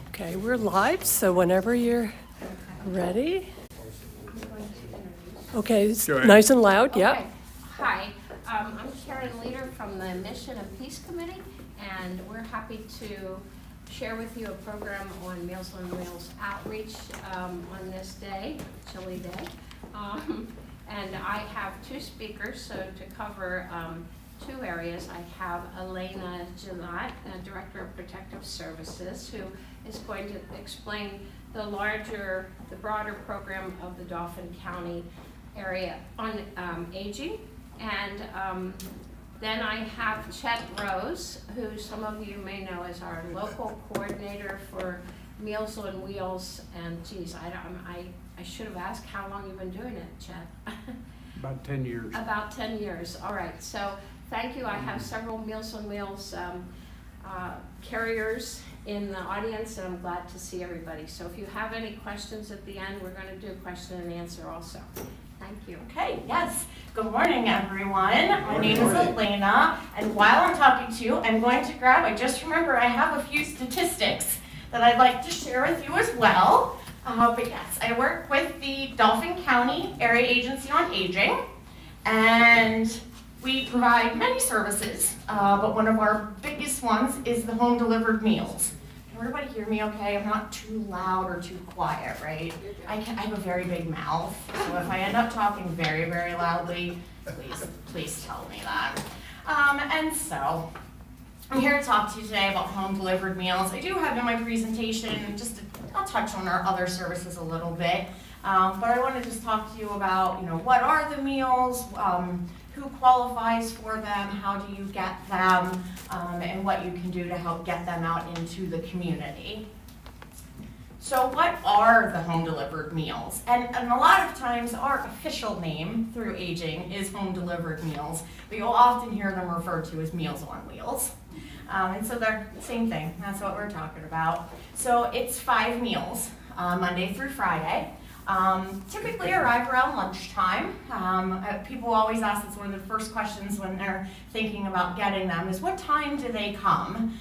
Okay, we're live, so whenever you're ready. Okay, it's nice and loud, yeah. Okay. Hi, I'm Sharon Leader from the Mission and Peace Committee, and we're happy to share with you a program on Meals on Wheels outreach on this day, chilly day. And I have two speakers, so to cover two areas, I have Elena Gillot, Director of Protective Services, who is going to explain the broader program of the Dauphin County area on aging. And then I have Chet Rose, who some of you may know as our local coordinator for Meals on Wheels. And geez, I should have asked how long you've been doing it, Chet. About 10 years. About 10 years, all right. So thank you. I have several Meals on Wheels carriers in the audience, and I'm glad to see everybody. So if you have any questions at the end, we're going to do a question and answer also. Thank you. Okay, yes. Good morning, everyone. My name is Elena, and while I'm talking to you, I'm going to grab, I just remember I have a few statistics that I'd like to share with you as well. But yes, I work with the Dauphin County Area Agency on Aging, and we provide many services, but one of our biggest ones is the home delivered meals. Can everybody hear me okay? I'm not too loud or too quiet, right? I have a very big mouth, so if I end up talking very, very loudly, please tell me that. And so, I'm here to talk to you today about home delivered meals. I do have in my presentation, I'll touch on our other services a little bit, but I want to just talk to you about, what are the meals, who qualifies for them, how do you get them, and what you can do to help get them out into the community. So what are the home delivered meals? And a lot of times our official name through aging is home delivered meals, but you'll often hear them referred to as Meals on Wheels. And so they're the same thing, that's what we're talking about. So it's 5 meals, Monday through Friday. Typically arrive around lunchtime. People always ask, it's one of the first questions when they're thinking about getting them, is what time do they come?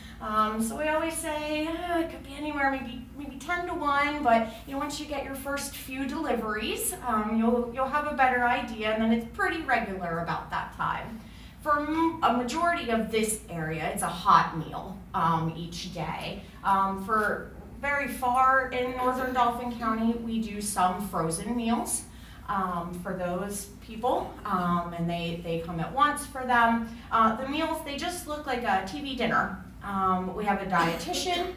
So we always say it could be anywhere, maybe 10 to 1, but once you get your first few deliveries, you'll have a better idea, and then it's pretty regular about that time. For a majority of this area, it's a hot meal each day. For very far in northern Dauphin County, we do some frozen meals for those people, and they come at once for them. The meals, they just look like a TV dinner. We have a dietitian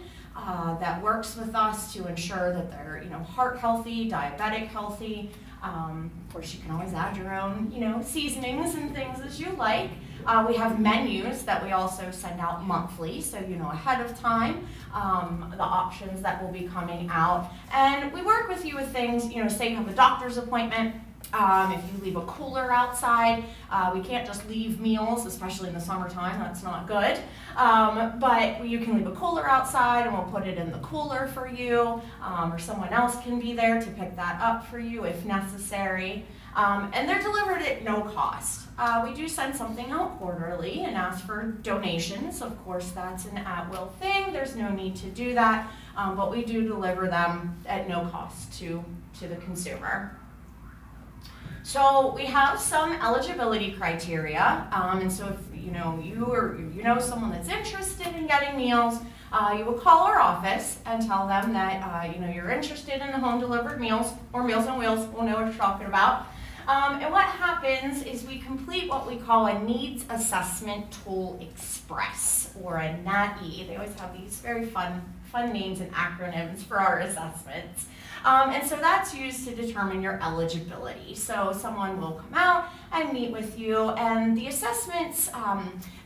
that works with us to ensure that they're heart healthy, diabetic healthy. Of course, you can always add your own seasonings and things as you like. We have menus that we also send out monthly, so ahead of time, the options that will be coming out. And we work with you with things, say you have a doctor's appointment, if you leave a cooler outside, we can't just leave meals, especially in the summertime, that's not good. But you can leave a cooler outside and we'll put it in the cooler for you, or someone else can be there to pick that up for you if necessary. And they're delivered at no cost. We do send something out quarterly and ask for donations. Of course, that's an at-will thing. There's no need to do that, but we do deliver them at no cost to the consumer. So we have some eligibility criteria, and so if you know someone that's interested in getting meals, you will call our office and tell them that you're interested in the home delivered meals or Meals on Wheels. We'll know what you're talking about. And what happens is we complete what we call a Needs Assessment Tool Express, or a NATE. They always have these very fun names and acronyms for our assessments. And so that's used to determine your eligibility. So someone will come out and meet with you, and the assessments,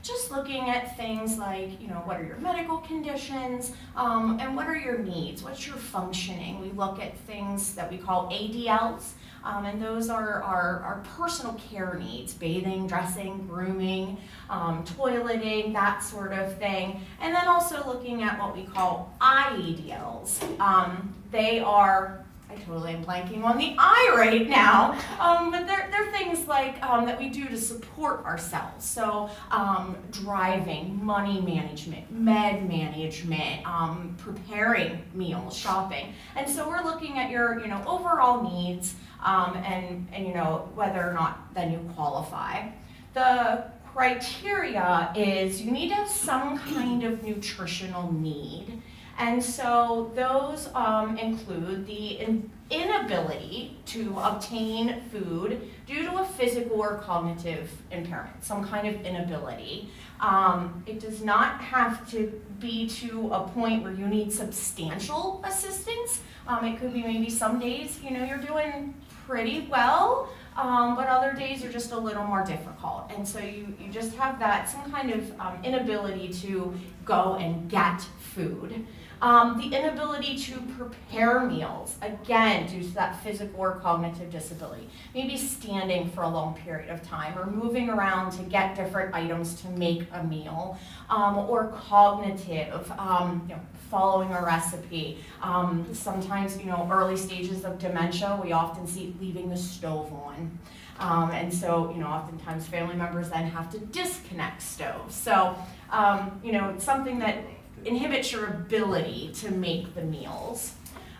just looking at things like, what are your medical conditions, and what are your needs, what's your functioning. We look at things that we call ADLs, and those are our personal care needs, bathing, dressing, grooming, toileting, that sort of thing. And then also looking at what we call IEDLs. They are I totally am blanking on the I right now, but they're things like that we do to support ourselves. So driving, money management, med management, preparing meals, shopping. And so we're looking at your overall needs and whether or not then you qualify. The criteria is you need to have some kind of nutritional need. And so those include the inability to obtain food due to a physical or cognitive impairment, some kind of inability. It does not have to be to a point where you need substantial assistance. It could be maybe some days, you're doing pretty well, but other days are just a little more difficult. And so you just have some kind of inability to go and get food. The inability to prepare meals, again, due to that physical or cognitive disability. Maybe standing for a long period of time or moving around to get different items to make a meal. Or cognitive, following a recipe. Sometimes, early stages of dementia, we often see leaving the stove on. And so, oftentimes family members then have to disconnect stoves. So, it's something that inhibits your ability to make the meals.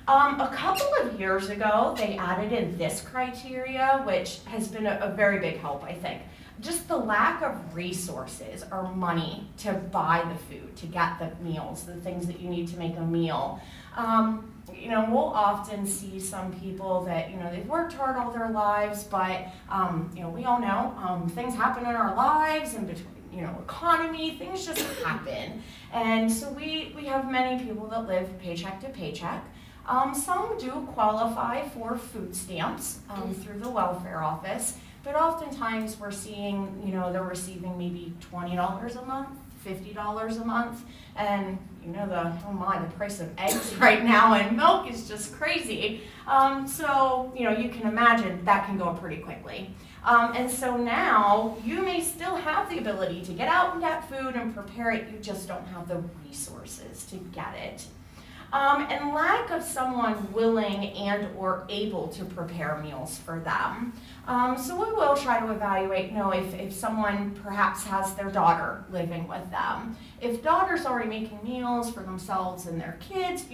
A couple of years ago, they added in this criteria, which has been a very big help, I think. Just the lack of resources or money to buy the food, to get the meals, the things that you need to make a meal. We'll often see some people that, they've worked hard all their lives, but, we all know things happen in our lives and between, economy, things just happen. And so we have many people that live paycheck to paycheck. Some do qualify for food stamps through the welfare office, but oftentimes we're seeing, they're receiving maybe $20 a month, $50 a month, and the price of eggs right now and milk is just crazy. So you can imagine that can go pretty quickly. And so now you may still have the ability to get out and get food and prepare it, you just don't have the resources to get it. And lack of someone willing and or able to prepare meals for them. So we will try to evaluate, if someone perhaps has their daughter living with them. If daughter's already making meals for themselves and their kids,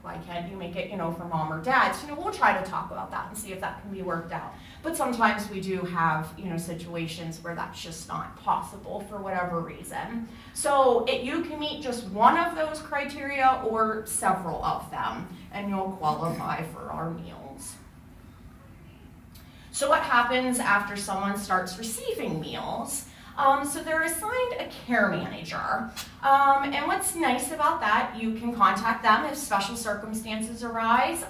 why can't you make it, for mom or dad? So, we'll try to talk about that and see if that can be worked out. But sometimes we do have, situations where that's just not possible for whatever reason. So you can meet just one of those criteria or several of them, and you'll qualify for our meals. So what happens after someone starts receiving meals? So they're assigned a care manager. And what's nice about that, you can contact them if special circumstances arise.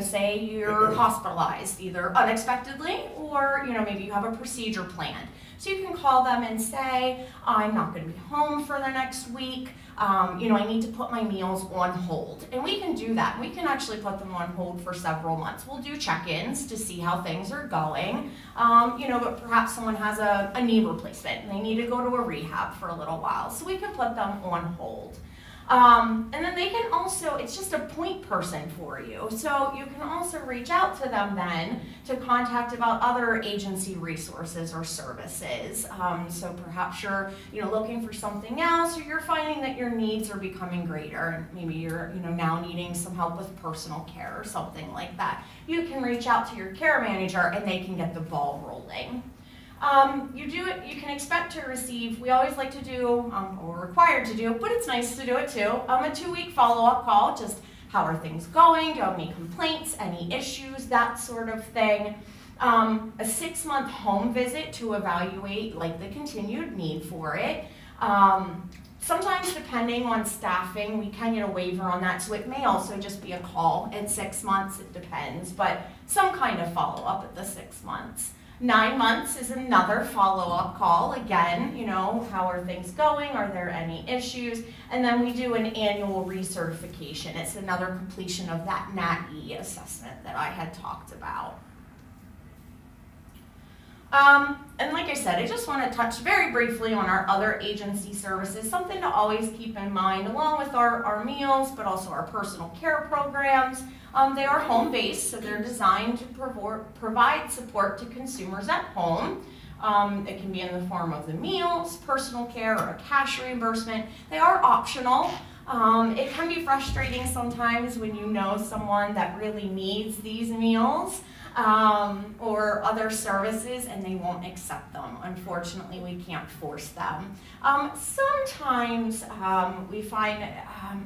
Say you're hospitalized either unexpectedly or, maybe you have a procedure planned. So you can call them and say, I'm not going to be home for the next week. I need to put my meals on hold. And we can do that. We can actually put them on hold for several months. We'll do check-ins to see how things are going. But perhaps someone has a knee replacement and they need to go to a rehab for a little while. So we can put them on hold. And then they can also, it's just a point person for you. So you can also reach out to them then to contact about other agency resources or services. So perhaps you're, looking for something else, or you're finding that your needs are becoming greater and maybe you're, now needing some help with personal care or something like that. You can reach out to your care manager and they can get the ball rolling. You can expect to receive, we always like to do, or required to do, but it's nice to do it too, a 2-week follow-up call, just how are things going, do you have any complaints, any issues, that sort of thing. A 6-month home visit to evaluate the continued need for it. Sometimes depending on staffing, we can get a waiver on that, so it may also just be a call at 6 months, it depends, but some kind of follow-up at the 6 months. 9 months is another follow-up call. Again, how are things going? Are there any issues? And then we do an annual recertification. It's another completion of that NATE assessment that I had talked about. And like I said, I just want to touch very briefly on our other agency services, something to always keep in mind, along with our meals, but also our personal care programs. They are home-based, so they're designed to provide support to consumers at home. It can be in the form of the meals, personal care, or a cash reimbursement. They are optional. It can be frustrating sometimes when you know someone that really needs these meals or other services and they won't accept them. Unfortunately, we can't force them. Sometimes we find,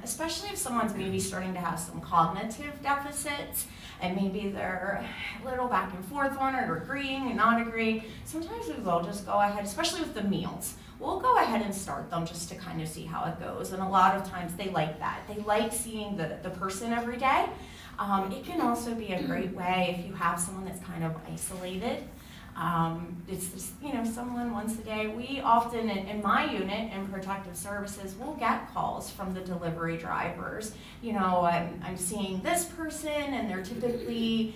especially if someone's maybe starting to have some cognitive deficits, and maybe they're a little back and forth on it, or agreeing and not agreeing, sometimes we will just go ahead, especially with the meals. We'll go ahead and start them just to kind of see how it goes. And a lot of times they like that. They like seeing the person every day. It can also be a great way if you have someone that's kind of isolated. It's just, someone once a day. We often, in my unit in protective services, we'll get calls from the delivery drivers. I'm seeing this person and they're typically,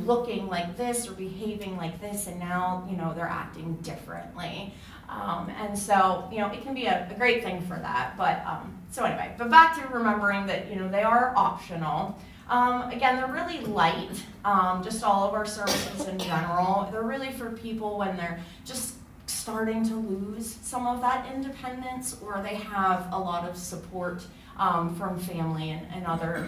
looking like this or behaving like this, and now, they're acting differently. And so, it can be a great thing for that. But but back to remembering that, they are optional. Again, they're really light, just all of our services in general. They're really for people when they're just starting to lose some of that independence, or they have a lot of support from family and other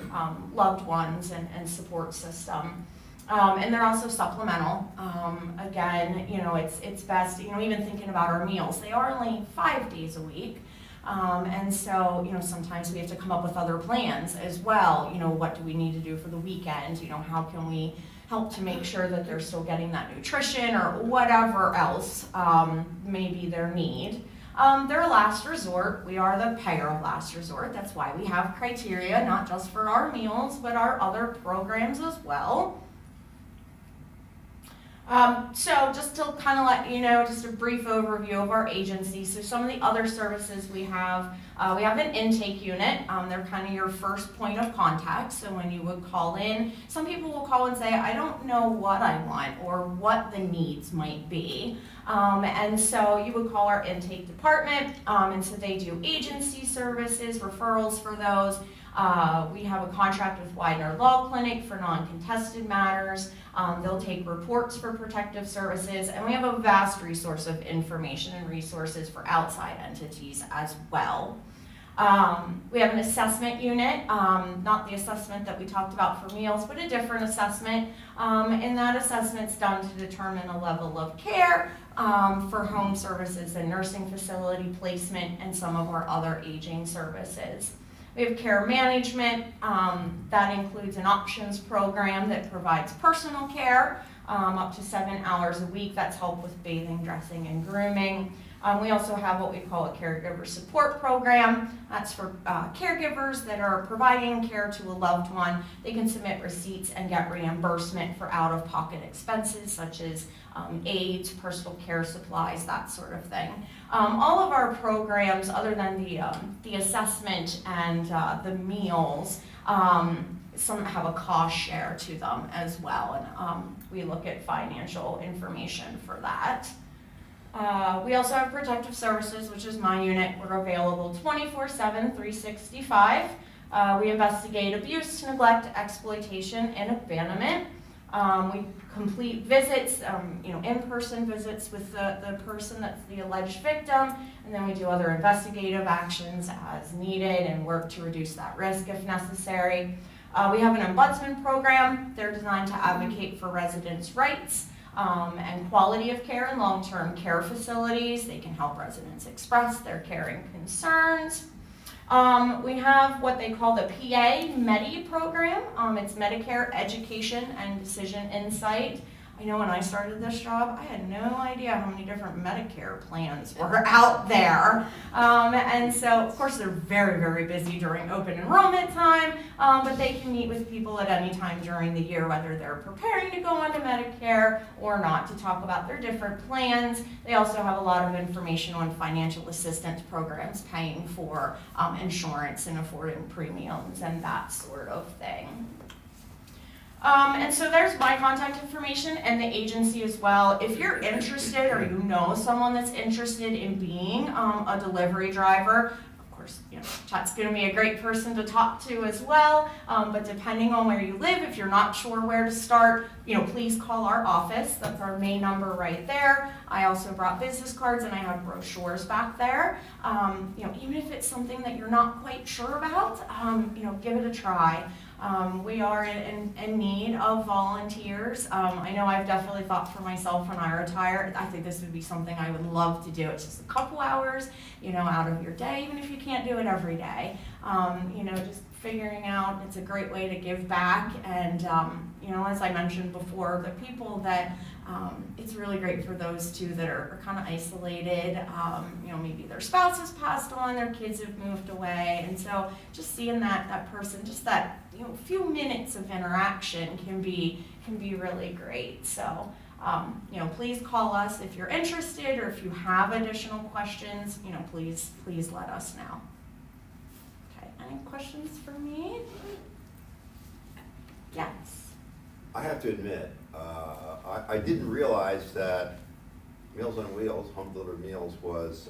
loved ones and support system. And they're also supplemental. Again, it's best, even thinking about our meals, they are only 5 days a week. And so, sometimes we have to come up with other plans as well. What do we need to do for the weekend? How can we help to make sure that they're still getting that nutrition or whatever else may be their need. They're a last resort. We are the payer of last resort. That's why we have criteria, not just for our meals, but our other programs as well. So just to kind of let you know, just a brief overview of our agency. So some of the other services we have an intake unit. They're kind of your first point of contact. So when you would call in, some people will call and say, I don't know what I want or what the needs might be. And so you would call our intake department, and so they do agency services, referrals for those. We have a contract with Widener Law Clinic for non-contested matters. They'll take reports for protective services, and we have a vast resource of information and resources for outside entities as well. We have an assessment unit, not the assessment that we talked about for meals, but a different assessment. And that assessment's done to determine a level of care for home services and nursing facility placement and some of our other aging services. We have care management. That includes an options program that provides personal care up to 7 hours a week. That's help with bathing, dressing, and grooming. We also have what we call a caregiver support program. That's for caregivers that are providing care to a loved one. They can submit receipts and get reimbursement for out-of-pocket expenses such as aids, personal care supplies, that sort of thing. All of our programs, other than the assessment and the meals, some have a cost share to them as well, and we look at financial information for that. We also have protective services, which is my unit. We're available 24/7, 365. We investigate abuse, neglect, exploitation, and abandonment. We complete visits, in-person visits with the person that's the alleged victim, and then we do other investigative actions as needed and work to reduce that risk if necessary. We have an ombudsman program. They're designed to advocate for residents' rights and quality of care in long-term care facilities. They can help residents express their caring concerns. We have what they call the PA Medi program. It's Medicare Education and Decision Insight. I know when I started this job, I had no idea how many different Medicare plans were out there. And so, of course, they're very, very busy during open enrollment time, but they can meet with people at any time during the year, whether they're preparing to go onto Medicare or not, to talk about their different plans. They also have a lot of information on financial assistance programs, paying for insurance and affording premiums and that sort of thing. And so there's my contact information and the agency as well. If you're interested or you know someone that's interested in being a delivery driver, of course, Chet's going to be a great person to talk to as well. But depending on where you live, if you're not sure where to start, please call our office. That's our main number right there. I also brought business cards and I have brochures back there. Even if it's something that you're not quite sure about, give it a try. We are in need of volunteers. I know I've definitely thought for myself when I retire, I think this would be something I would love to do. It's just a couple hours, out of your day, even if you can't do it every day. Just figuring out, it's a great way to give back. And, as I mentioned before, the people that, it's really great for those two that are kind of isolated. Maybe their spouse has passed on, their kids have moved away. And so just seeing that person, just that, few minutes of interaction can be really great. So, please call us if you're interested or if you have additional questions, please let us know. Okay, any questions for me? Yes. I have to admit, I didn't realize that Meals on Wheels, home delivered meals, was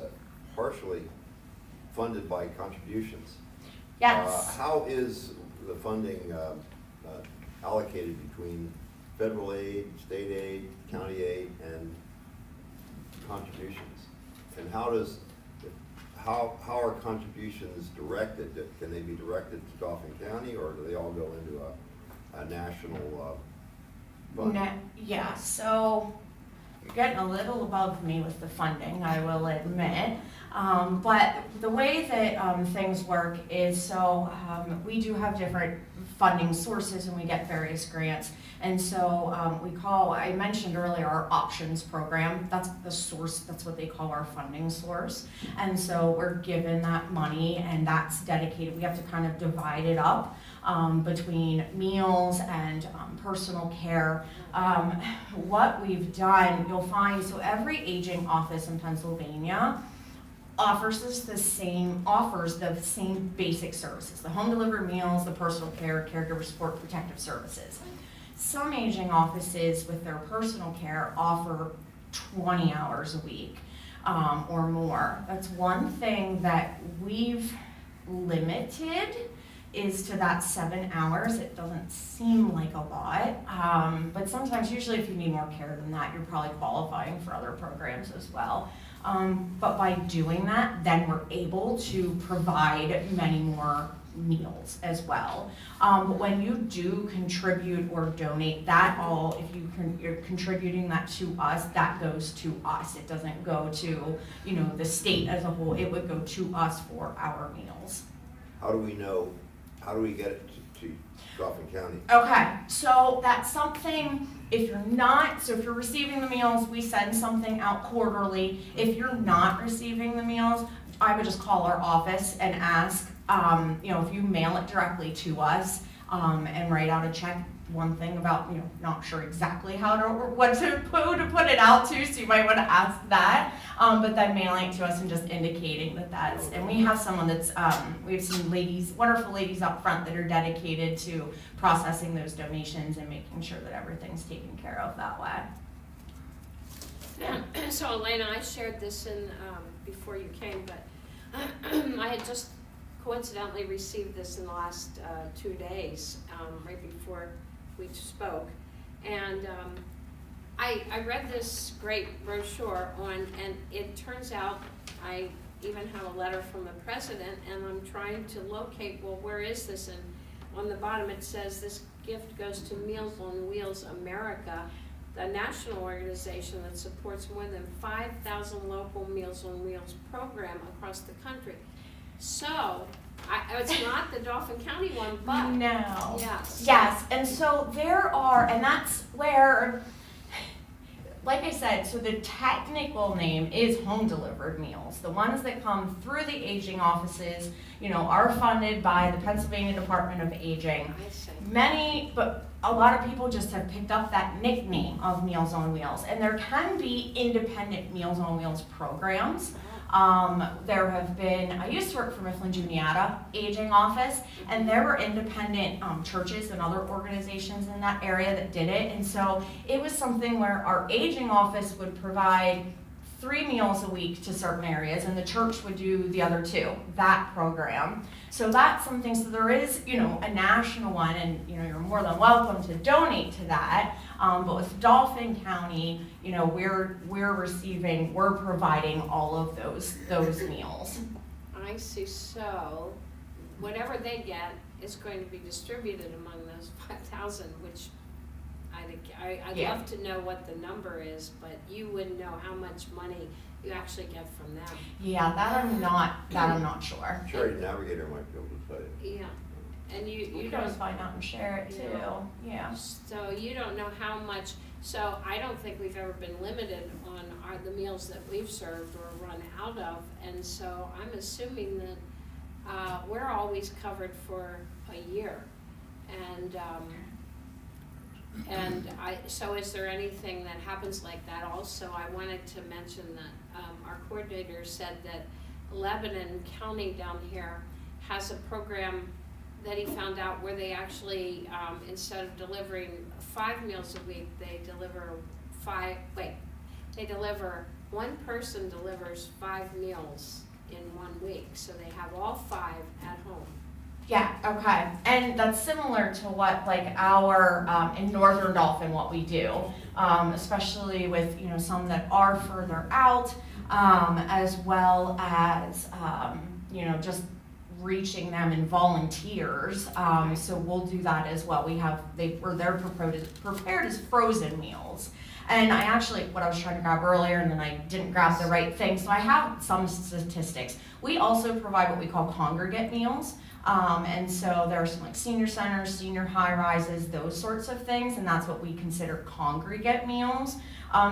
partially funded by contributions. Yes. How is the funding allocated between federal aid, state aid, county aid, and contributions? And how are contributions directed? Can they be directed to Dauphin County, or do they all go into a national fund? Yeah, so you're getting a little above me with the funding, I will admit. But the way that things work is, so we do have different funding sources and we get various grants. And so I mentioned earlier, our options program, that's the source, that's what they call our funding source. And so we're given that money and that's dedicated, we have to kind of divide it up between meals and personal care. What we've done, you'll find, so every aging office in Pennsylvania offers the same basic services: the home delivered meals, the personal care, caregiver support, protective services. Some aging offices with their personal care offer 20 hours a week or more. That's one thing that we've limited, is to that 7 hours. It doesn't seem like a lot, but sometimes, usually if you need more care than that, you're probably qualifying for other programs as well. But by doing that, then we're able to provide many more meals as well. But when you do contribute or donate, that all, if you're contributing that to us, that goes to us. It doesn't go to, the state as a whole. It would go to us for our meals. How do we know? How do we get it to Dauphin County? Okay, so that's something, if you're receiving the meals, we send something out quarterly. If you're not receiving the meals, I would just call our office and ask, if you mail it directly to us and write out a check. One thing about, not sure exactly what to put it out to, so you might want to ask that. But then mailing it to us and just indicating that's, and we have someone that's, we have some ladies, wonderful ladies out front that are dedicated to processing those donations and making sure that everything's taken care of that way. Yeah. So Elena, I shared this before you came, but I had just coincidentally received this in the last 2 days, right before we spoke, and I read this great brochure and it turns out I even have a letter from the president, and I'm trying to locate, well, where is this? And on the bottom it says this gift goes to Meals on Wheels America, the national organization that supports more than 5,000 local Meals on Wheels program across the country. So it's not the Dauphin County one, but no. Yes. Yes, and so and that's where, like I said, so the technical name is home delivered meals. The ones that come through the aging offices, are funded by the Pennsylvania Department of Aging. I see. But a lot of people just have picked up that nickname of Meals on Wheels, and there can be independent Meals on Wheels programs. There have been, I used to work for Mifflin Juniata Aging Office, and there were independent churches and other organizations in that area that did it. And so it was something where our aging office would provide 3 meals a week to certain areas, and the church would do the other 2, that program. So that's something, so there is, a national one, and, you're more than welcome to donate to that. But with Dauphin County, we're providing all of those meals. I see, so whatever they get is going to be distributed among those 5,000, which I'd Yeah. love to know what the number is, but you wouldn't know how much money you actually get from them. Yeah, that I'm not sure. Charity Navigator might be able to tell you. Yeah, and you You can don't, always find out and share it too. Yeah. so you don't know how much, so I don't think we've ever been limited on the meals that we've served or run out of, and so I'm assuming that we're always covered for a year. So is there anything that happens like that also? I wanted to mention that our coordinator said that Lebanon County down here has a program that he found out where they actually, instead of delivering 5 meals a week, one person delivers 5 meals in 1 week. So they have all 5 at home. Yeah, okay. And that's similar to what our, in Northern Dauphin, what we do, especially with, some that are further out, as well as, just reaching them in volunteers. So we'll do that as well. They're prepared as frozen meals. And what I was trying to grab earlier, and then I didn't grab the right thing. So I have some statistics. We also provide what we call congregate meals. And so there are some senior centers, senior high rises, those sorts of things, and that's what we consider congregate meals.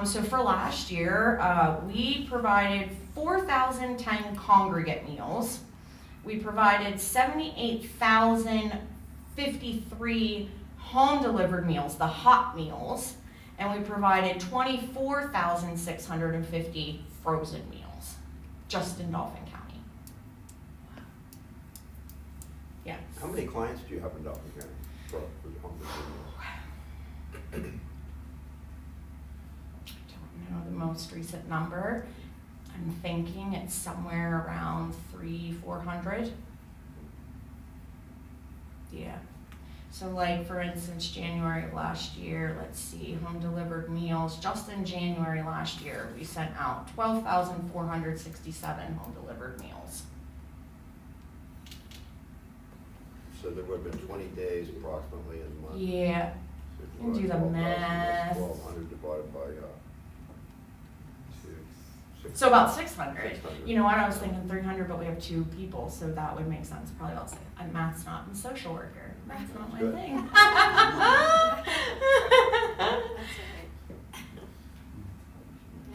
So for last year, we provided 4,010 congregate meals. We provided 78,053 home delivered meals, the hot meals, and we provided 24,650 frozen meals, just in Dauphin County. Yeah. How many clients do you have in Dauphin County for the home delivery meals? I don't know the most recent number. I'm thinking it's somewhere around 300-400. Yeah. So for instance, January of last year, let's see, home delivered meals, just in January last year, we sent out 12,467 home delivered meals. So there would have been 20 days approximately in a month. Yeah. You can do the math. 1,200 divided by 2. So about 600. 600. You know what, I was thinking 300, but we have 2 people, so that would make sense. Probably about math's not, I'm a social worker. Math's not my Good. thing. That's all right.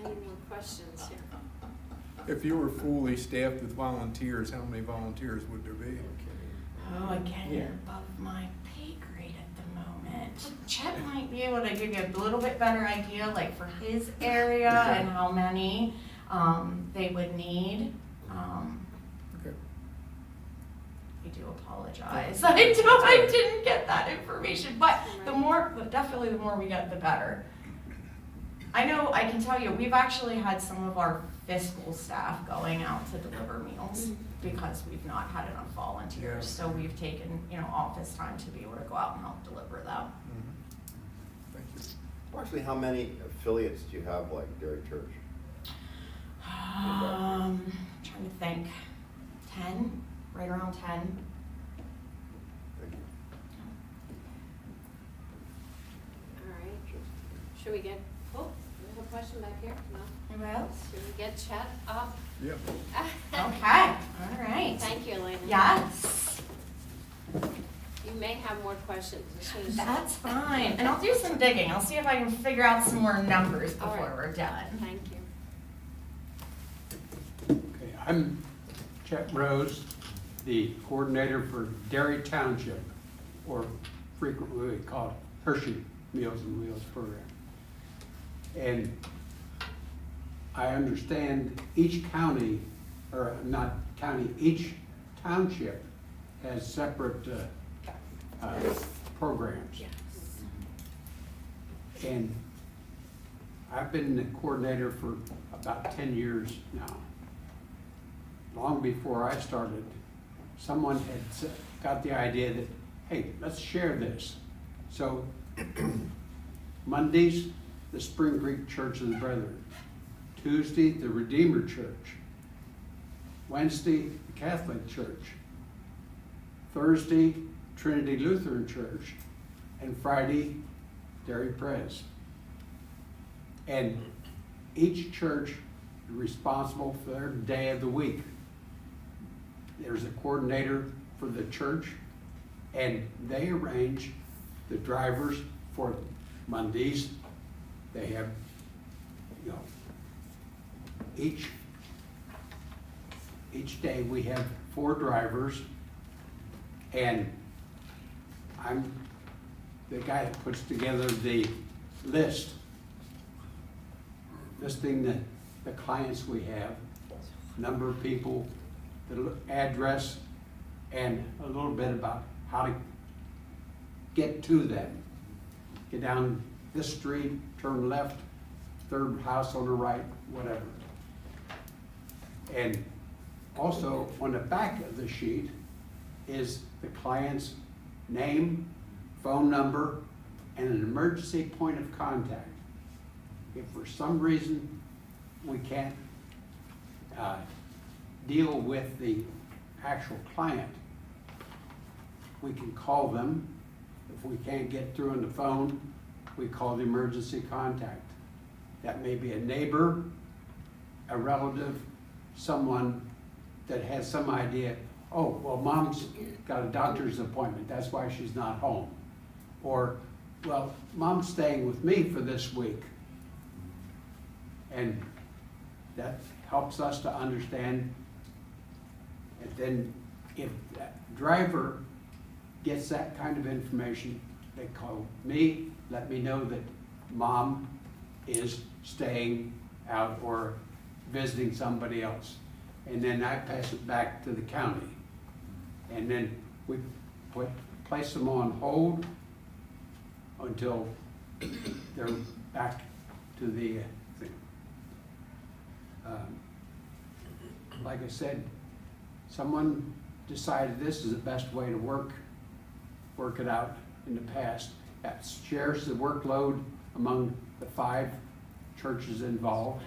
Any more questions here? If you were fully staffed with volunteers, how many volunteers would there be? Oh, again, you're above my pay grade at the moment. Chet might be able to give you a little bit better idea, for his area and how many they would need. Okay. I do apologize. I didn't get that information, but definitely the more we get, the better. I know, I can tell you, we've actually had some of our fiscal staff going out to deliver meals because we've not had enough volunteers. So we've taken, office time to be able to go out and help deliver them. Mm-hmm. Thank you. Approximately how many affiliates do you have like Derry Church? Trying to think. 10, right around 10. Thank you. All right. Should we get, we have a question back here? No? Anybody else? Should we get Chet up? Yeah. Okay, all right. Thank you, Elena. Yes, You may have more questions as soon as. that's fine. And I'll do some digging. I'll see if I can figure out some more numbers All before right. we're done. Thank you. Okay, I'm Chet Rose, the coordinator for Derry Township, or frequently called Hershey Meals and Wheels Program. And I understand each county, or not county, each township has separate programs. And I've been the coordinator for about 10 years now. Long before I started, someone had got the idea that, hey, let's share this. So Mondays, the Spring Creek Church of the Brethren. Tuesday, the Redeemer Church. Wednesday, the Catholic Church. Thursday, Trinity Lutheran Church. And Friday, Derry Pres. And each church is responsible for their day of the week. There's a coordinator for the church, and they arrange the drivers for Mondays. They have, you know, each day we have 4 drivers, and I'm the guy that puts together the list, listing the clients we have, number of people, the address, and a little bit about how to get to them. Get down this street, turn left, third house on the right, whatever. And also on the back of the sheet is the client's name, phone number, and an emergency point of contact. If for some reason we can't deal with the actual client, we can call them. If we can't get through on the phone, we call the emergency contact. That may be a neighbor, a relative, someone that has some idea, oh, well, mom's got a doctor's appointment, that's why she's not home. Or, well, mom's staying with me for this week. And that helps us to understand. And then if that driver gets that kind of information, they call me, let me know that mom is staying out or visiting somebody else. And then I pass it back to the county. And then we place them on hold until they're back to the thing. Like I said, someone decided this is the best way to work it out in the past. That shares the workload among the 5 churches involved.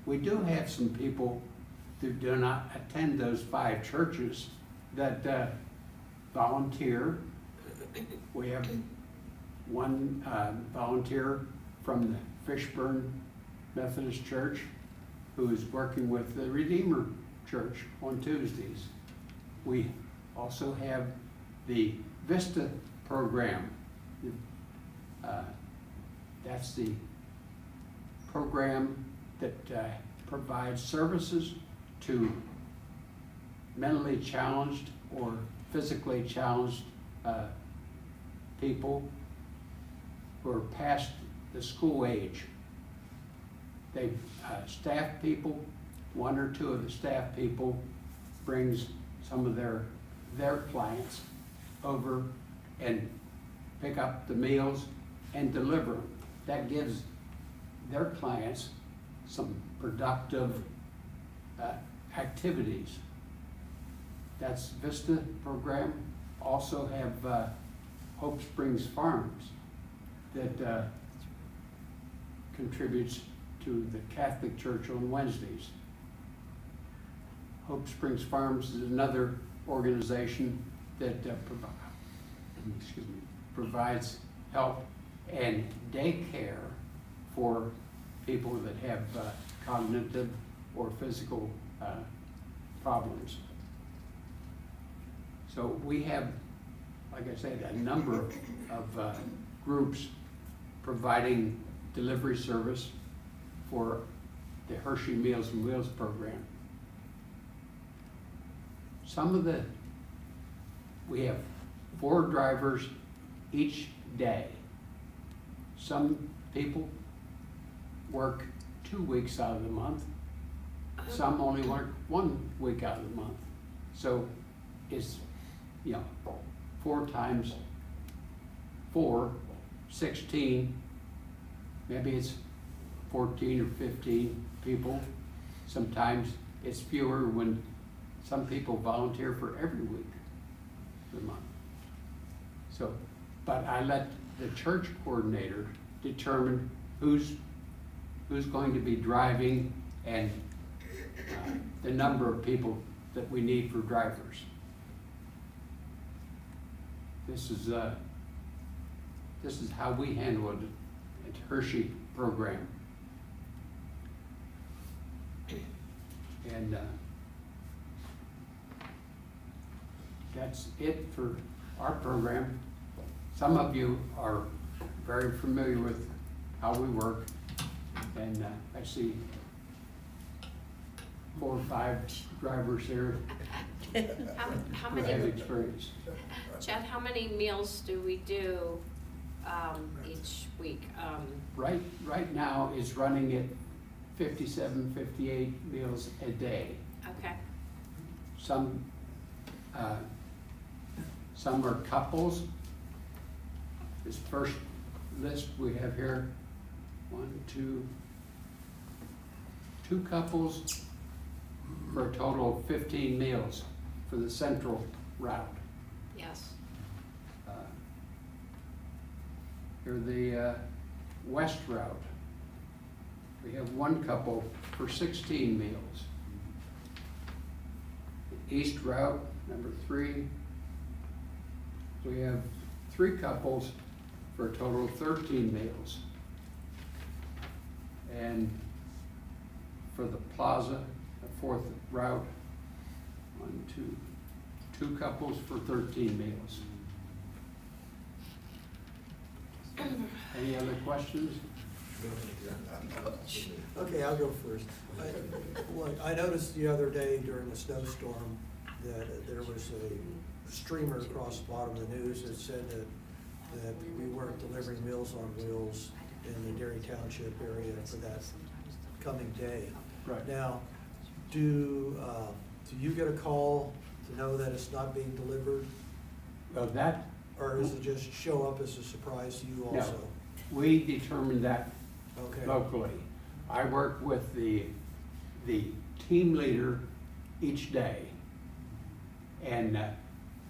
We do have some people who do not attend those 5 churches that volunteer. We have one volunteer from the Fishburne Methodist Church who is working with the Redeemer Church on Tuesdays. We also have the Vista program. That's the program that provides services to mentally challenged or physically challenged people who are past the school age. They staff people, 1 or 2 of the staff people brings some of their clients over and pick up the meals and deliver them. That gives their clients some productive activities. That's Vista program. Also have Hope Springs Farms that contributes to the Catholic Church on Wednesdays. Hope Springs Farms is another organization that provides help and daycare for people that have cognitive or physical problems. So we have, like I said, a number of groups providing delivery service for the Hershey Meals and Wheels program. We have 4 drivers each day. Some people work 2 weeks out of the month. Some only work 1 week out of the month. So it's, 4 times 4, 16, maybe it's 14 or 15 people. Sometimes it's fewer when some people volunteer for every week of the month. So, but I let the church coordinator determine who's going to be driving and the number of people that we need for drivers. This is how we handle it at Hershey program. And that's it for our program. Some of you are very familiar with how we work, and I see 4 or 5 drivers here How who have many, experience. Chet, how many meals do we do each week? Right now is running at 57, 58 meals a day. Okay, Some are couples. This first list we have here, 2 couples for a total of 15 meals for the central route. yes. Here the west route. We have 1 couple for 16 meals. The east route, number 3, we have 3 couples for a total of 13 meals. And for the plaza, the 4th route, 2 couples for 13 meals. Any other questions? Okay, I'll go first. I noticed the other day during the snowstorm that there was a streamer across the bottom of the news that said that we weren't delivering Meals on Wheels in the Derry Township area for that coming day. Right. Now, do you get a call to know that it's not being delivered? Well, that, Or does it just show up as a surprise to you No. also? we determined that Okay. locally. I work with the team leader each day. And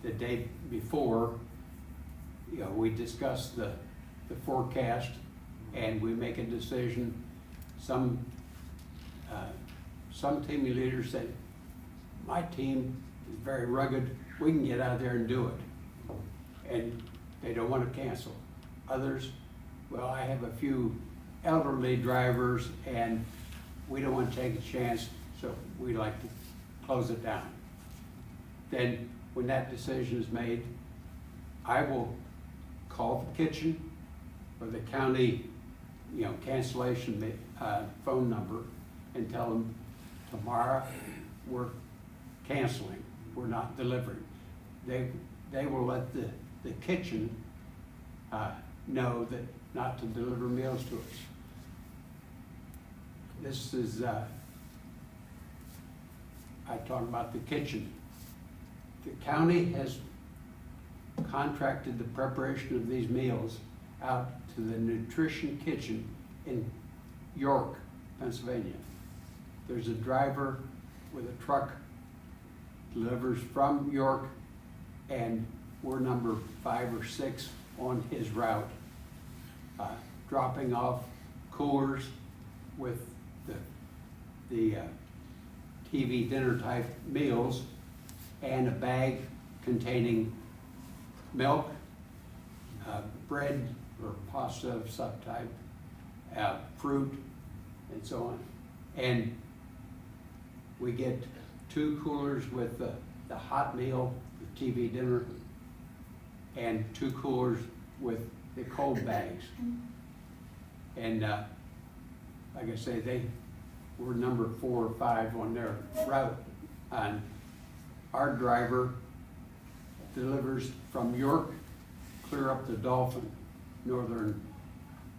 the day before, we discuss the forecast and we make a decision. Some team leaders say, my team is very rugged, we can get out there and do it. And they don't want to cancel. Others, well, I have a few elderly drivers and we don't want to take a chance, so we like to close it down. Then when that decision is made, I will call the kitchen or the county, cancellation phone number and tell them tomorrow we're canceling, we're not delivering. They will let the kitchen know that not to deliver meals to us. This is, I talk about the kitchen. The county has contracted the preparation of these meals out to the nutrition kitchen in York, Pennsylvania. There's a driver with a truck, delivers from York, and we're number 5 or 6 on his route, dropping off coolers with the TV dinner type meals and a bag containing milk, bread or pasta of some type, fruit, and so on. And we get 2 coolers with the hot meal, the TV dinner, and 2 coolers with the cold bags. And like I say, they were number 4 or 5 on their route. And our driver delivers from York clear up to Dauphin, northern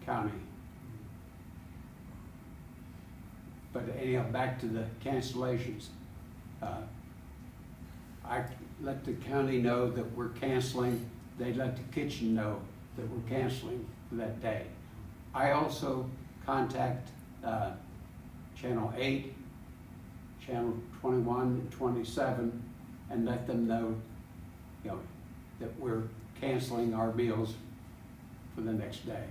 county. But anyhow, back to the cancellations. I let the county know that we're canceling, they let the kitchen know that we're canceling for that day. I also contact Channel 8, Channel 21 and 27, and let them know, that we're canceling our meals for the next day.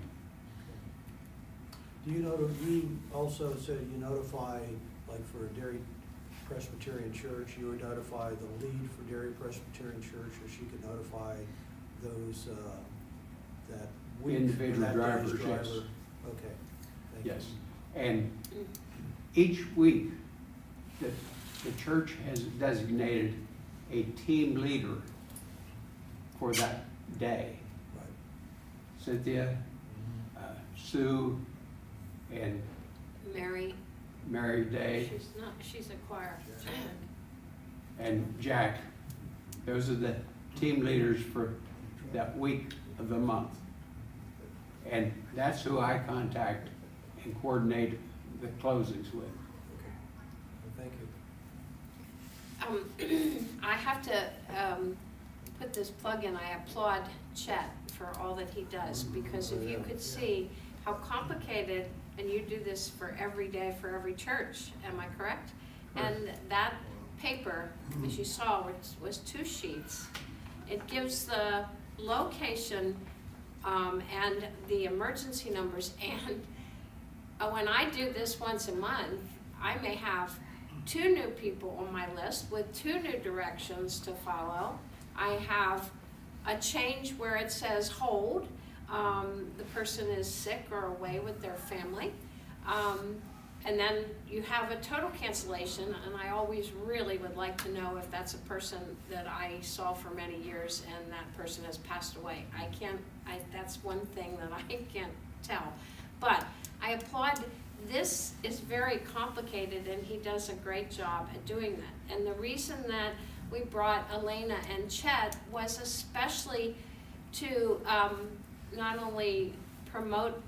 Do you also said you notify, like for Derry Presbyterian Church, you would notify the lead for Derry Presbyterian Church, or she could notify those, that week. Individual that day's drivers, yes. driver? Okay, thank you. Yes, and each week, the church has designated a team leader for that day. Right. Cynthia, Sue, and Mary, Mary Day, she's a choir. and Jack. Those are the team leaders for that week of the month. And that's who I contact and coordinate the closings with. Okay, well, thank you. I have to put this plug in. I applaud Chet for all that he does, because if you could see how complicated, and you do this for every day for every church, am I correct? And that paper, as you saw, was 2 sheets. It gives the location and the emergency numbers, and when I do this once a month, I may have 2 new people on my list with 2 new directions to follow. I have a change where it says hold, the person is sick or away with their family. And then you have a total cancellation, and I always really would like to know if that's a person that I saw for many years and that person has passed away. That's one thing that I can't tell. But I applaud, this is very complicated, and he does a great job at doing that. And the reason that we brought Elena and Chet was especially to not only promote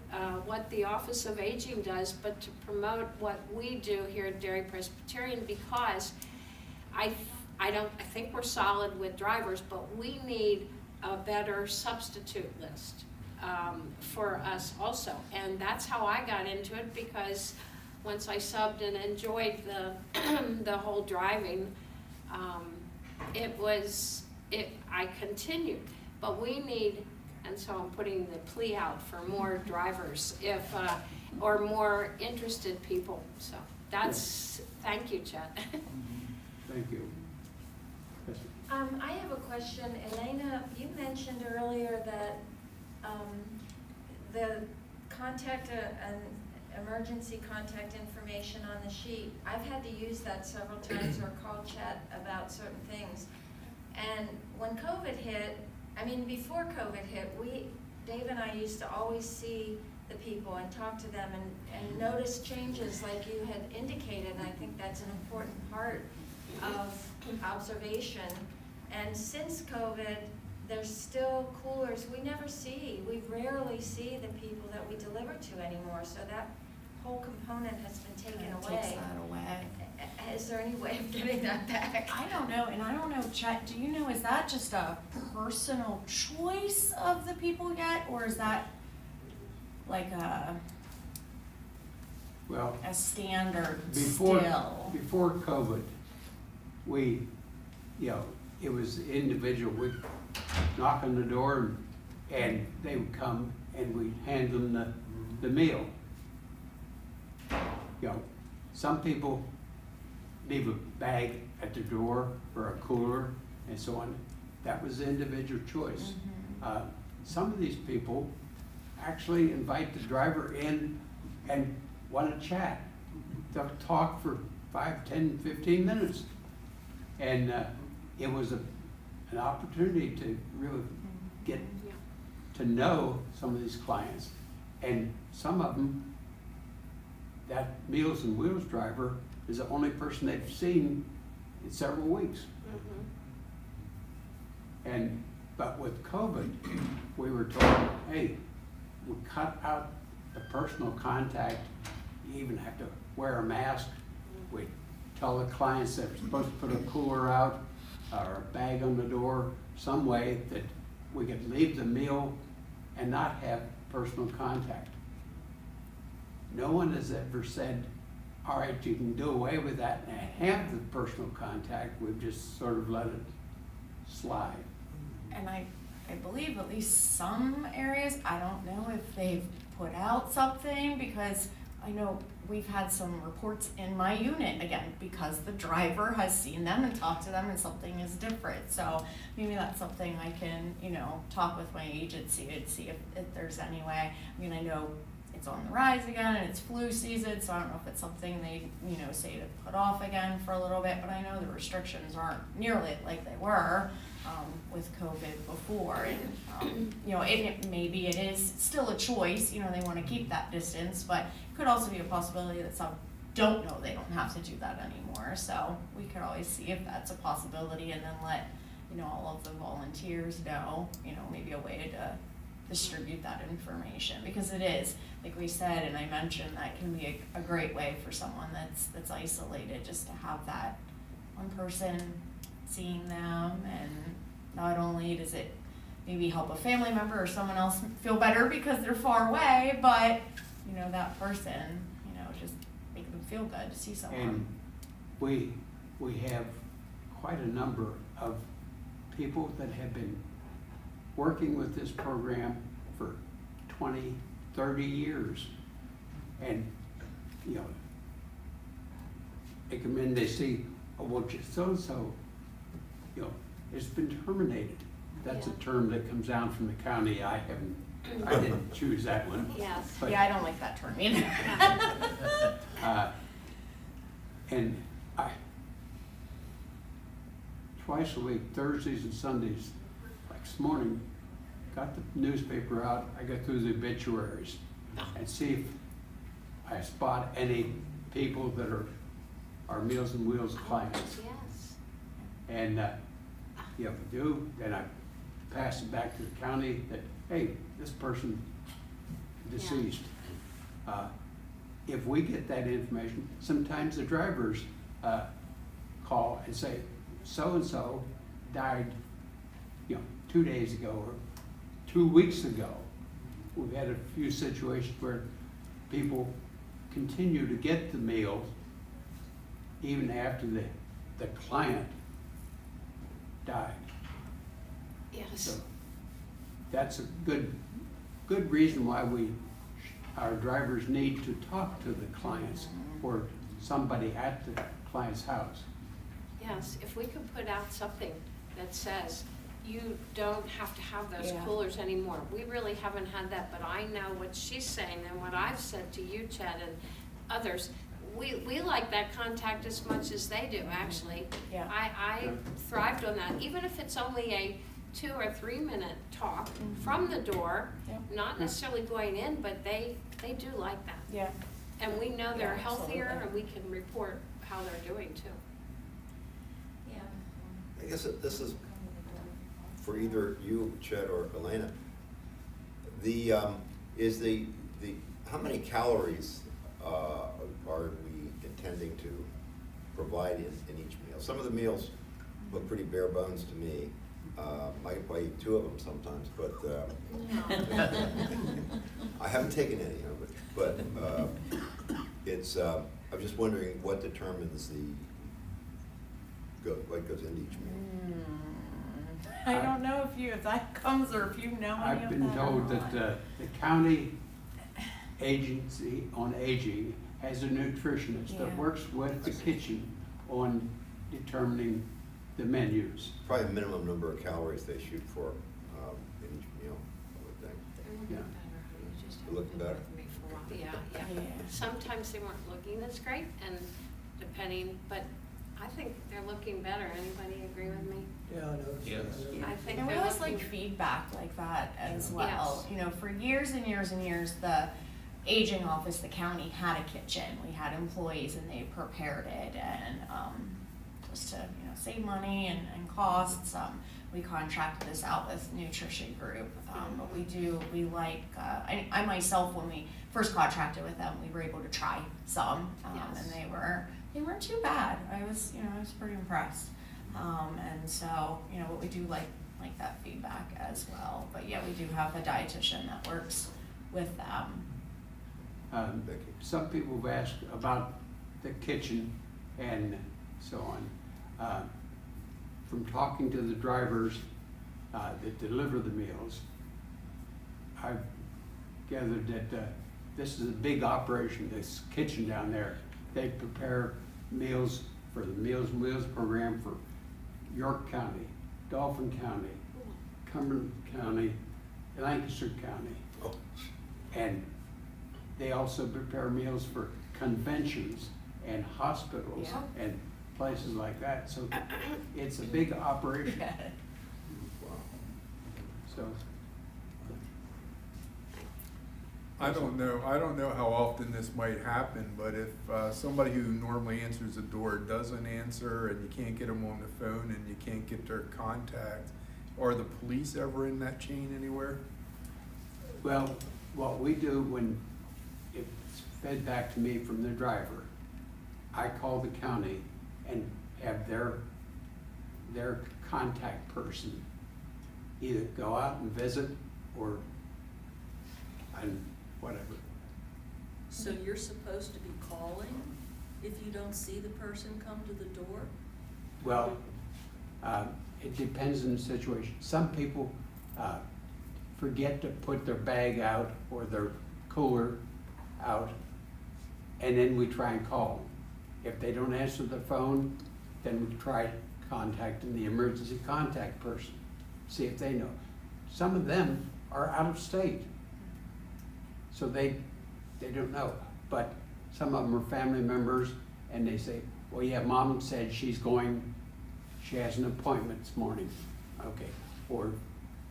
what the Office of Aging does, but to promote what we do here at Derry Presbyterian, because I think we're solid with drivers, but we need a better substitute list for us also. And that's how I got into it, because once I subbed and enjoyed the whole driving, I continued. But we need, and so I'm putting the plea out for more drivers, or more interested people. So thank you, Chet. Thank you. Yes. I have a question. Elena, you mentioned earlier that the contact, an emergency contact information on the sheet, I've had to use that several times or call Chet about certain things. And when COVID hit, before COVID hit, Dave and I used to always see the people and talk to them and notice changes like you had indicated, and I think that's an important part of observation. And since COVID, there's still coolers we rarely see the people that we deliver to anymore, so that whole component has been taken away. Takes that away. Is there any way of getting that back? I don't know, and I don't know, Chet, do you know, is that just a personal choice of the people yet, or is that like a standard still? Before COVID, it was individual. We'd knock on the door and they would come and we'd hand them the meal. Some people leave a bag at the door or a cooler and so on. That was individual choice. Mm-hmm. Some of these people actually invite the driver in and want to chat. They'll talk for 5, 10, 15 minutes. And it was an opportunity to really get to know some of these clients. And some of them, that Meals on Wheels driver is the only person they've seen in several weeks. Mm-hmm. But with COVID, we were told, hey, we cut out the personal contact You even have to wear a mask. We tell the clients that we're supposed to put a cooler out or a bag on the door, some way that we could leave the meal and not have personal contact. No one has ever said, all right, you can do away with that and have the personal contact. We've just sort of let it slide. And I believe at least some areas, I don't know if they've put out something, because I know we've had some reports in my unit, again, because the driver has seen them and talked to them and something is different. So maybe that's something I can, talk with my agency to see if there's any way. I mean, I know it's on the rise again and it's flu season, so I don't know if it's something they, say to put off again for a little bit, but I know the restrictions aren't nearly like they were with COVID before. And, maybe it is still a choice, they want to keep that distance, but it could also be a possibility that some don't know they don't have to do that anymore. So we could always see if that's a possibility and then let, all of the volunteers know, maybe a way to distribute that information, because it is, like we said, and I mentioned, that can be a great way for someone that's isolated, just to have that one person seeing them. And not only does it maybe help a family member or someone else feel better because they're far away, but that person, just make them feel good to see someone. And we have quite a number of people that have been working with this program for 20, 30 years. And, they come in, they see, oh, well, just so-and-so, it's been terminated. That's a term that comes down from the county. I didn't choose that one. Yes. But, Yeah, I don't like that term either. and twice a week, Thursdays and Sundays, like this morning, got the newspaper out, I go through the obituaries and see if I spot any people that are Meals on Wheels clients. Yes. And if I do, then I pass it back to the county that, hey, this person deceased. If we get that information, sometimes the drivers call and say, so-and-so died, 2 days ago or 2 weeks ago. We've had a few situations where people continue to get the meals even after the client died. Yes. So that's a good reason why our drivers need to talk to the clients or somebody at the client's house. Yes, if we could put out something that says, you don't have to have those Yeah. coolers anymore. We really haven't had that, but I know what she's saying and what I've said to you, Chet, and others. We like that contact as much as they do, actually. Yeah. I thrived on that, even if it's only a 2 or 3 minute talk from the door, Yeah. not necessarily going in, but they do like that. Yeah. And we know they're Yeah, healthier, absolutely. and we can report how they're doing too. Yeah. I guess this is for either you, Chet, or Elena. How many calories are we intending to provide in each meal? Some of the meals look pretty bare bones to me. I could probably eat 2 of them sometimes, but I haven't taken any of it. But I'm just wondering what determines what goes into each meal. I don't know if that comes or if you know any I've of been that told or that not. the county agency on aging has a nutritionist Yeah. that works with the kitchen on determining the menus. Probably a minimum number of calories they shoot for in each meal, I would think. Yeah. They're looking better. Yeah, yeah. Yeah. Sometimes they weren't looking as great, and but I think they're looking better. Anybody agree with me? Yeah, I noticed that. I think And we they're always like looking. feedback like that as well. Yes. For years and years and years, the aging office, the county had a kitchen. We had employees and they prepared it, and just to save money and costs. we contracted this out with Nutrition Group. But we like, I myself, when we first contracted with them, we were able to try some, Yes. and they weren't too bad. I was pretty impressed. And so, but we do like that feedback as well. But yeah, we do have a dietitian that works with them. Becky. Some people have asked about the kitchen and so on. From talking to the drivers that deliver the meals, I've gathered that this is a big operation, this kitchen down there. They prepare meals for the Meals program for York County, Dauphin County, Cumberland County, Lancaster County. Oh, And they also prepare meals for conventions and hospitals Yeah. and places like that. So it's a big operation. wow. So I don't know how often this might happen, but if somebody who normally answers the door doesn't answer and you can't get them on the phone and you can't get their contact, are the police ever in that chain anywhere? well, what we do when it's fed back to me from the driver, I call the county and have their contact person either go out and visit or and whatever. So you're supposed to be calling if you don't see the person come to the door? Well, it depends on the situation. Some people forget to put their bag out or their cooler out, and then we try and call them. If they don't answer the phone, then we try contacting the emergency contact person, see if they know. Some of them are out of state, so they don't know. But some of them are family members, and they say, well, yeah, Mom said she has an appointment this morning. Okay. Or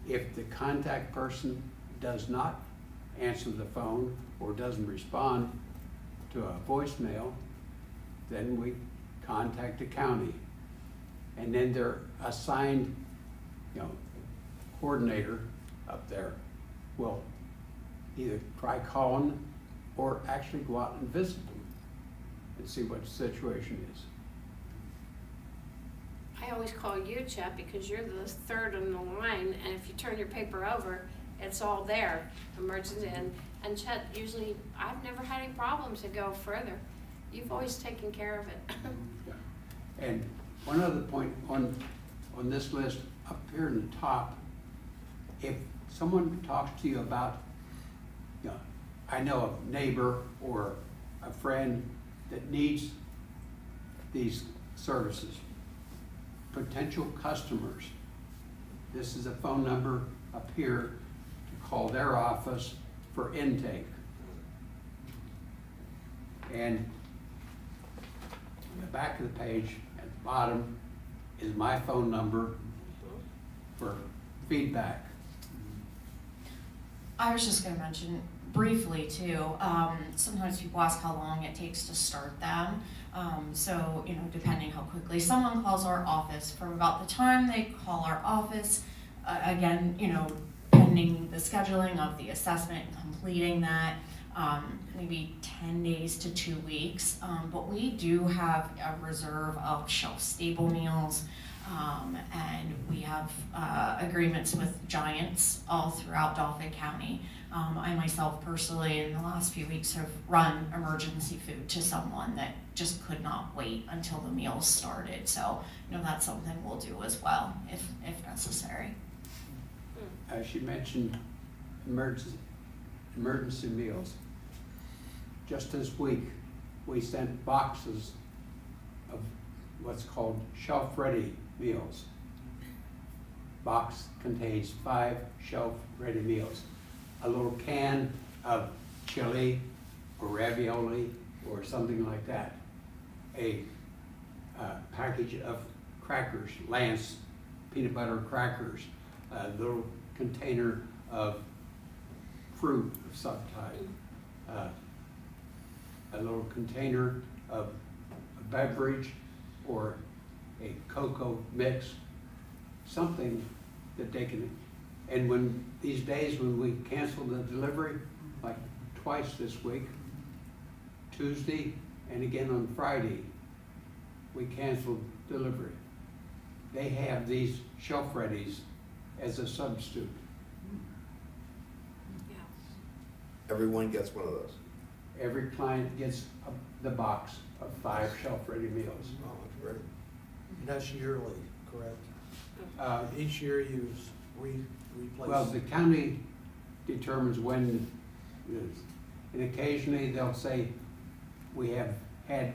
if the contact person does not answer the phone or doesn't respond to a voicemail, then we contact the county. And then they're assigned, coordinator up there will either try calling or actually go out and visit them and see what the situation is. I always call you, Chet, because you're the third in the line, and if you turn your paper over, it's all there, emergency, and Chet, usually, I've never had any problems to go further. You've always taken care of it. Yeah. And one other point on this list, up here in the top, if someone talks to you about, I know a neighbor or a friend that needs these services, potential customers, this is a phone number up here to call their office for intake. And on the back of the page at the bottom is my phone number for feedback. I was just going to mention briefly too, sometimes people ask how long it takes to start them. So, depending how quickly someone calls our office, from about the time they call our office, again, pending the scheduling of the assessment and completing that, maybe 10 days to 2 weeks. But we do have a reserve of shelf-stable meals. And we have agreements with giants all throughout Dauphin County. I myself personally in the last few weeks have run emergency food to someone that just could not wait until the meals started. So, that's something we'll do as well if necessary. She mentioned emergency meals. Just this week, we sent boxes of what's called shelf-ready meals. Box contains 5 shelf-ready meals. A little can of chili or ravioli or something like that. A package of crackers, Lance peanut butter crackers. A little container of fruit of some type. A little container of a beverage or a cocoa mix, something that they can, and when, these days when we cancel the delivery, like twice this week, Tuesday and again on Friday, we canceled delivery. They have these shelf readies as a substitute. Yeah. Everyone gets one of those. Every client gets the box of 5 shelf-ready meals. Oh, that's great. And that's yearly, correct? Each Each year you replace. Well, the county determines when it is. And occasionally they'll say, we have had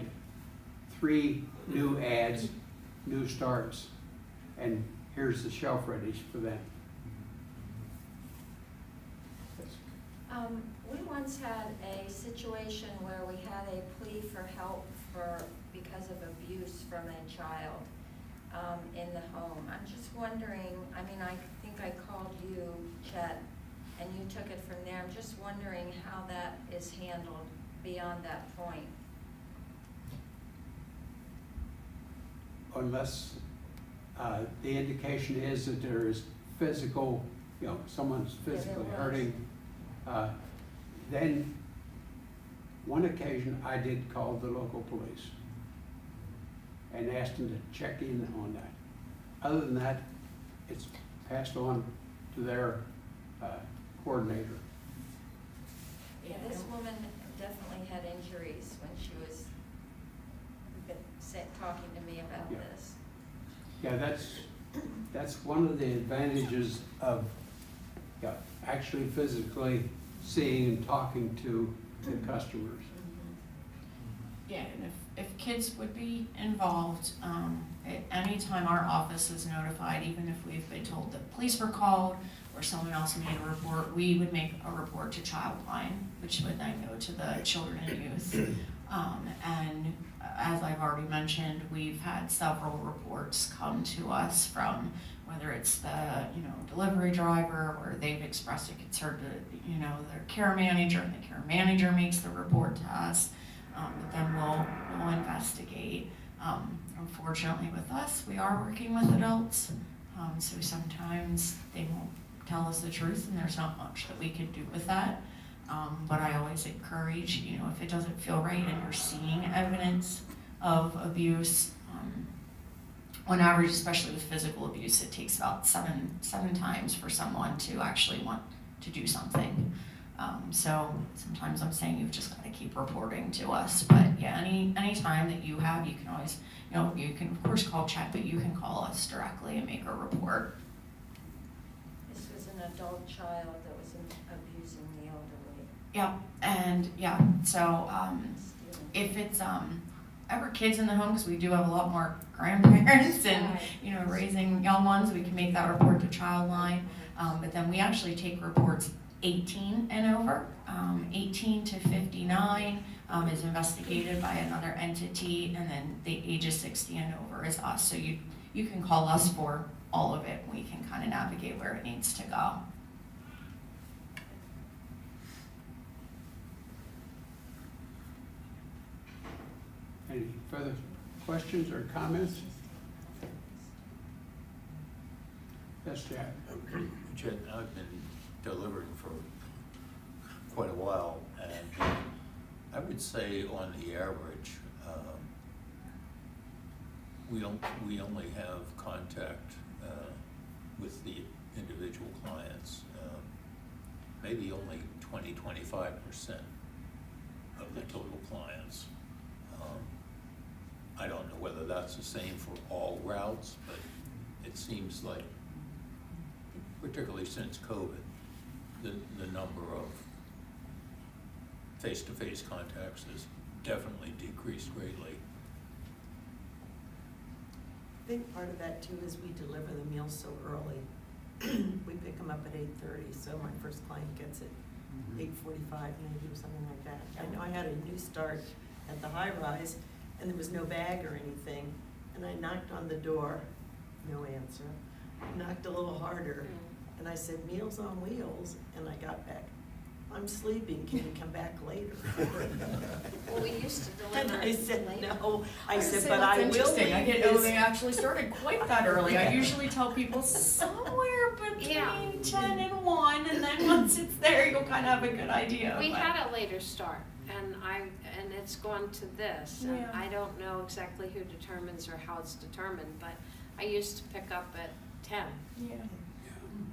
3 new ads, new starts, and here's the shelf readies for them. We once had a situation where we had a plea for help because of abuse from a child in the home. I'm just wondering, I mean, I think I called you, Chet, and you took it from there. I'm just wondering how that is handled beyond that point. Unless the indication is that there is physical, someone's physically was. hurting. Then, one occasion, I did call the local police and asked them to check in on that. Other than that, it's passed on to their coordinator. Yeah, this woman definitely had injuries when she was talking to me about Yeah. this. Yeah, that's one of the advantages of actually physically seeing and talking to the customers. Yeah, and if kids would be involved, at any time our office is notified, even if we've been told that police were called or someone else made a report, we would make a report to Childline, which would then go to the children and youth. And as I've already mentioned, we've had several reports come to us from whether it's the delivery driver where they've expressed a concern to their care manager, and the care manager makes the report to us. But then we'll investigate. Unfortunately with us, we are working with adults, so sometimes they won't tell us the truth and there's not much that we can do with that. But I always encourage, if it doesn't feel right and you're seeing evidence of abuse, on average, especially with physical abuse, it takes about seven times for someone to actually want to do something. So sometimes I'm saying you've just got to keep reporting to us. But yeah, any time that you have, you can always, you can of course call Chet, but you can call us directly and make a report. This was an adult child that was abusing the elderly. Yeah, and yeah, so if it's ever kids in the home, because we do have a lot more grandparents and raising young ones, we can make that report to Childline. But then we actually take reports 18 and over. 18 to 59 is investigated by another entity, and then the ages 60 and over is us. So you can call us for all of it. We can kind of navigate where it needs to go. Any further questions or comments? Yes, Jack. Chet, I've been delivering for quite a while, and I would say on the average, we only have contact with the individual clients, maybe only 20–25% of the total clients. I don't know whether that's the same for all routes, but it seems like, particularly since COVID, the number of face-to-face contacts has definitely decreased greatly. I think part of that too is we deliver the meals so early. We pick them up at 8:30, so my first client gets it 8:45 maybe, or something like that. I know I had a new start at the high rise, and there was no bag or anything, and I knocked on the door, no answer. Knocked a little harder, and I said, "Meals on Wheels," and I got back I'm sleeping, can you come back later? Well, we used to And deliver I said, later. no, I would said, say but that's I will interesting. I leave didn't know this. they actually started quite that early. I usually tell people somewhere between Yeah. 10 and 1, and then once it's there, you'll kind of have a good idea. We but- had a later start, and it's gone to this, and Yeah. I don't know exactly who determines or how it's determined, but I used to pick up at 10. Yeah.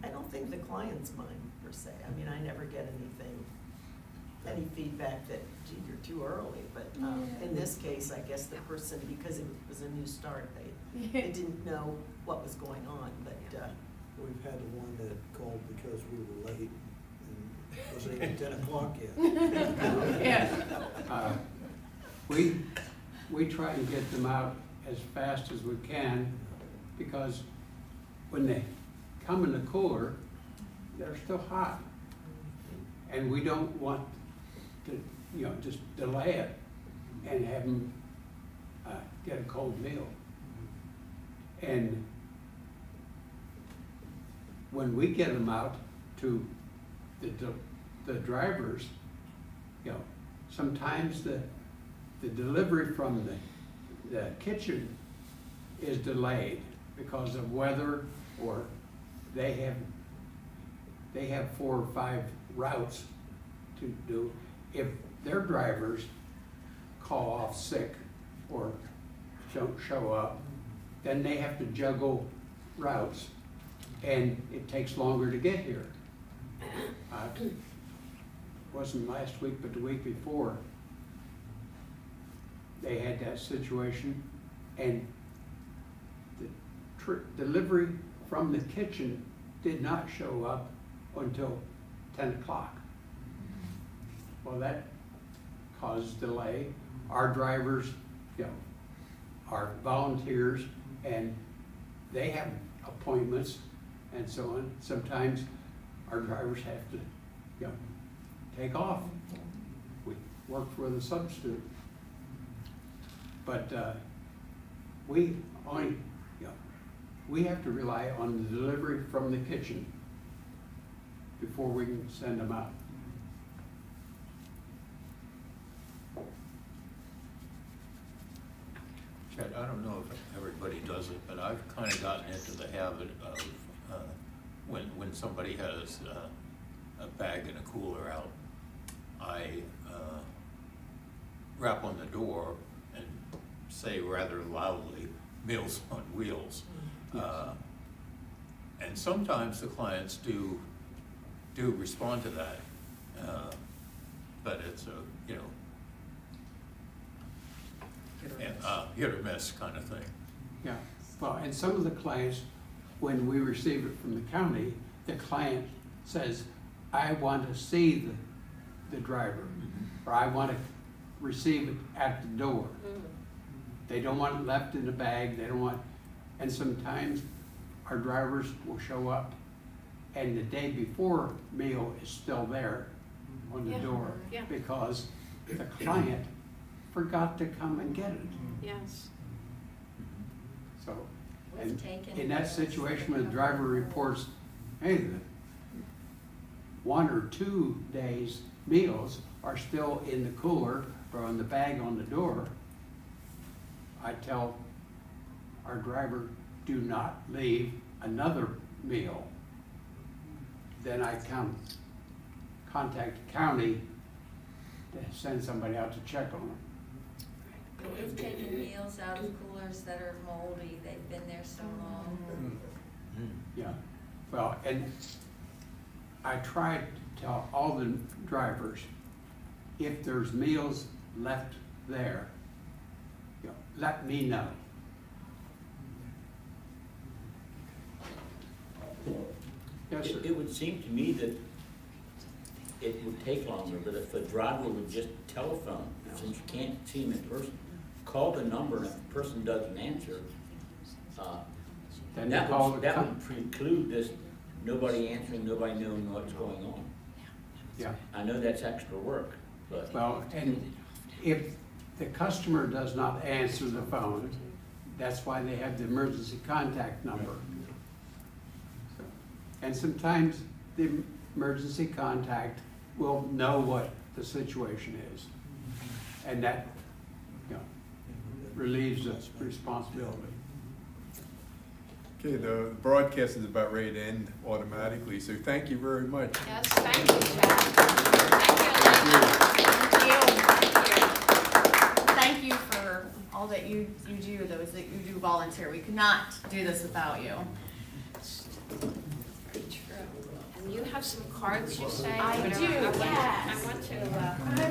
I don't think the clients mind per se. I mean, I never get any feedback that, gee, you're too early. But Yeah. in this case, I guess the person, because it was a new start, they didn't know what was going on. But We've had the one that called because we were late, and it wasn't even 10 o'clock yet. Yeah. We try and get them out as fast as we can, because when they come in the cooler, they're still hot. And we don't want to, just delay it and have them get a cold meal. And when we get them out to the drivers, sometimes the delivery from the kitchen is delayed because of weather, or they have 4 or 5 routes to do. If their drivers call off sick or don't show up, then they have to juggle routes, and it takes longer to get here. Wasn't last week, but the week before, they had that situation, and the delivery from the kitchen did not show up until 10 o'clock. Well, that caused delay. Our drivers, are volunteers, and they have appointments and so on. Sometimes our drivers have to, take off. We work for the substitute. But we only, we have to rely on the delivery from the kitchen before we can send them out. Chet, I don't know if everybody does it, but I've kind of gotten into the habit of, when somebody has a bag and a cooler out, I rap on the door and say rather loudly, "Meals on Wheels." And sometimes the clients do respond to that, but it's a, hit or miss kind of thing. Yeah, well, and some of the clients, when we receive it from the county, the client says, I want to see the driver, or I want to receive it at the door. They don't want it left in the bag, they don't want, and sometimes our drivers will show up, and the day before meal is still there on the Yeah, door, yeah. because the client forgot to come and get it. Yes. So, We've and taken in that situation when the driver reports, hey, the 1 or 2 days meals are still in the cooler or on the bag on the door, I tell our driver, do not leave another meal. Then I contact the county to send somebody out to check on them. We've taken meals out of coolers that are moldy, they've been there so long. Yeah, well, and I try to tell all the drivers, if there's meals left there, let me know. Yes, sir. It would seem to me that it would take longer, but if the driver would just telephone, since you can't see him in person, call the number, and if the person doesn't answer, Then you call the that would preclude this, nobody answering, nobody knowing what's going on. Yeah, I know that's extra work, but. well, and if the customer does not answer the phone, that's why they have the emergency contact number. And sometimes the emergency contact will know what the situation is. And that, you know, relieves the responsibility. Okay, the broadcast is about ready to end automatically, so thank you very much. Yes, thank you, Chad. Thank you, Elena. Thank you for all that you do, those that you do volunteer. We could not do this without you. And you have some cards, you say? I do, I want- yes. I want to